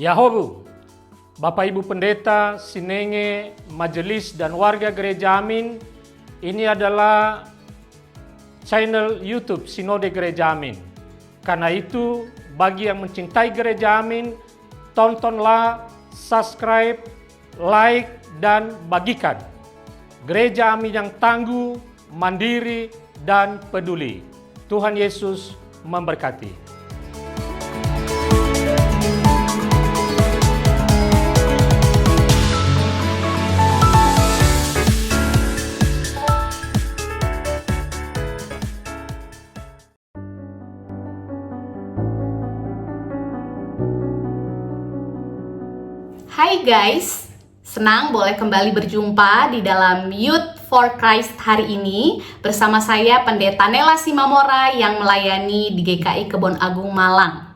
Yahobu, Bapak Ibu Pendeta, Sinenge, Majelis dan warga Gereja Amin, ini adalah channel YouTube Sinode Gereja Amin. Karena itu, bagi yang mencintai Gereja Amin, tontonlah, subscribe, like, dan bagikan. Gereja Amin yang tangguh, mandiri, dan peduli. Tuhan Yesus memberkati. Hai guys, senang boleh kembali berjumpa di dalam Youth for Christ hari ini bersama saya Pendeta Nela Simamora yang melayani di GKI Kebon Agung Malang.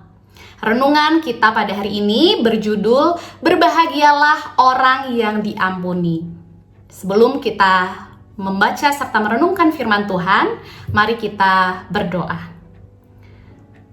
Renungan kita pada hari ini berjudul Berbahagialah Orang yang Diampuni. Sebelum kita membaca serta merenungkan firman Tuhan, mari kita berdoa.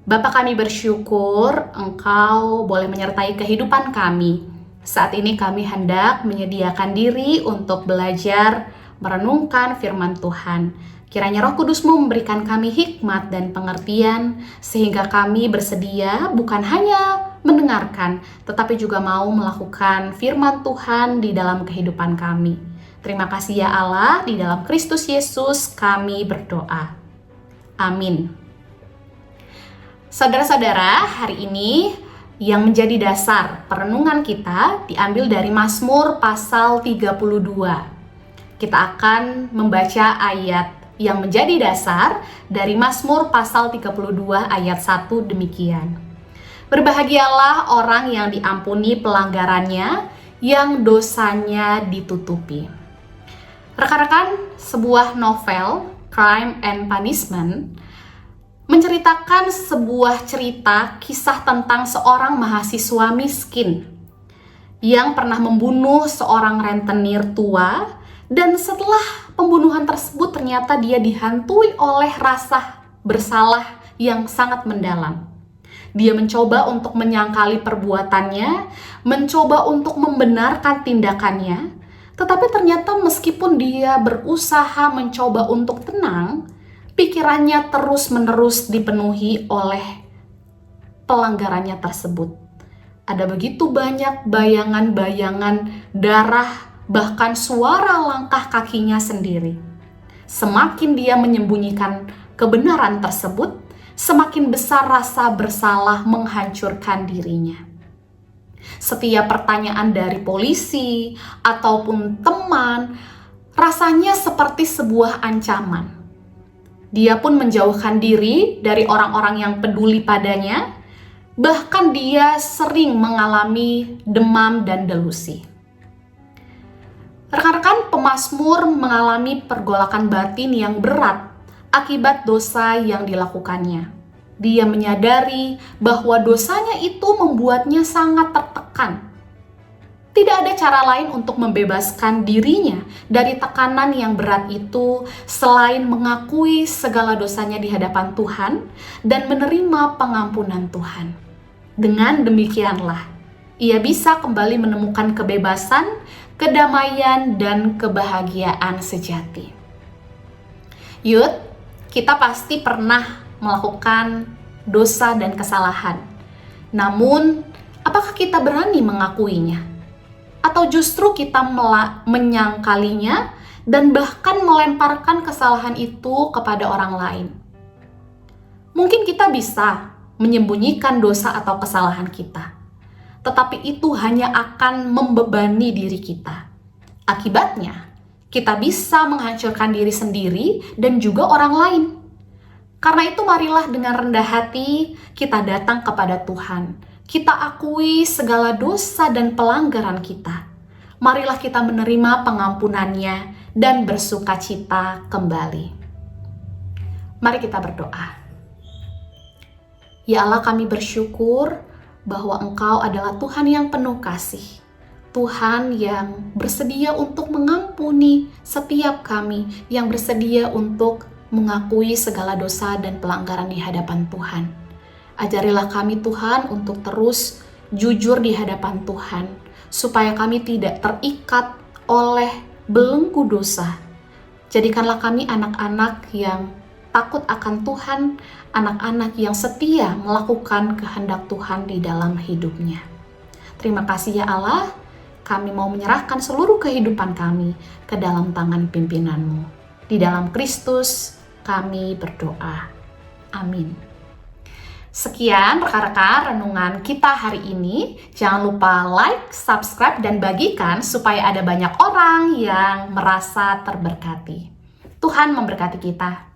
Bapa, kami bersyukur Engkau boleh menyertai kehidupan kami. Saat ini kami hendak menyediakan diri untuk belajar merenungkan firman Tuhan. Kiranya Roh Kudus-Mu memberikan kami hikmat dan pengertian sehingga kami bersedia bukan hanya mendengarkan tetapi juga mau melakukan firman Tuhan di dalam kehidupan kami. Terima kasih ya Allah, di dalam Kristus Yesus kami berdoa. Amin. Saudara-saudara, hari ini yang menjadi dasar perenungan kita diambil dari Mazmur pasal 32. Kita akan membaca ayat yang menjadi dasar dari Mazmur pasal 32 ayat 1 demikian. Berbahagialah orang yang diampuni pelanggarannya, yang dosanya ditutupi. Rekan-rekan, sebuah novel Crime and Punishment menceritakan sebuah cerita kisah tentang seorang mahasiswa miskin yang pernah membunuh seorang rentenir tua, dan setelah pembunuhan tersebut ternyata dia dihantui oleh rasa bersalah yang sangat mendalam. Dia mencoba untuk menyangkali perbuatannya, mencoba untuk membenarkan tindakannya, tetapi ternyata meskipun dia berusaha mencoba untuk tenang, pikirannya terus-menerus dipenuhi oleh pelanggarannya tersebut. Ada begitu banyak bayangan-bayangan darah, bahkan suara langkah kakinya sendiri. Semakin dia menyembunyikan kebenaran tersebut, semakin besar rasa bersalah menghancurkan dirinya. Setiap pertanyaan dari polisi ataupun teman, rasanya seperti sebuah ancaman. Dia pun menjauhkan diri dari orang-orang yang peduli padanya, bahkan dia sering mengalami demam dan delusi. Rekan-rekan, pemazmur mengalami pergolakan batin yang berat akibat dosa yang dilakukannya. Dia menyadari bahwa dosanya itu membuatnya sangat tertekan. Tidak ada cara lain untuk membebaskan dirinya dari tekanan yang berat itu selain mengakui segala dosanya di hadapan Tuhan dan menerima pengampunan Tuhan. Dengan demikianlah, ia bisa kembali menemukan kebebasan, kedamaian, dan kebahagiaan sejati. Yud, kita pasti pernah melakukan dosa dan kesalahan. Namun, apakah kita berani mengakuinya? Atau justru kita menyangkalinya dan bahkan melemparkan kesalahan itu kepada orang lain? Mungkin kita bisa menyembunyikan dosa atau kesalahan kita, tetapi itu hanya akan membebani diri kita. Akibatnya, kita bisa menghancurkan diri sendiri dan juga orang lain. Karena itu marilah dengan rendah hati kita datang kepada Tuhan. Kita akui segala dosa dan pelanggaran kita. Marilah kita menerima pengampunannya dan bersukacita kembali. Mari kita berdoa. Ya Allah, kami bersyukur bahwa Engkau adalah Tuhan yang penuh kasih. Tuhan yang bersedia untuk mengampuni setiap kami, yang bersedia untuk mengakui segala dosa dan pelanggaran di hadapan Tuhan. Ajarilah kami Tuhan untuk terus jujur di hadapan Tuhan, supaya kami tidak terikat oleh belenggu dosa. Jadikanlah kami anak-anak yang takut akan Tuhan, anak-anak yang setia melakukan kehendak Tuhan di dalam hidupnya. Terima kasih ya Allah, kami mau menyerahkan seluruh kehidupan kami ke dalam tangan pimpinan-Mu. Di dalam Kristus kami berdoa. Amin. Sekian rekan-rekan renungan kita hari ini. Jangan lupa like, subscribe, dan bagikan supaya ada banyak orang yang merasa terberkati. Tuhan memberkati kita.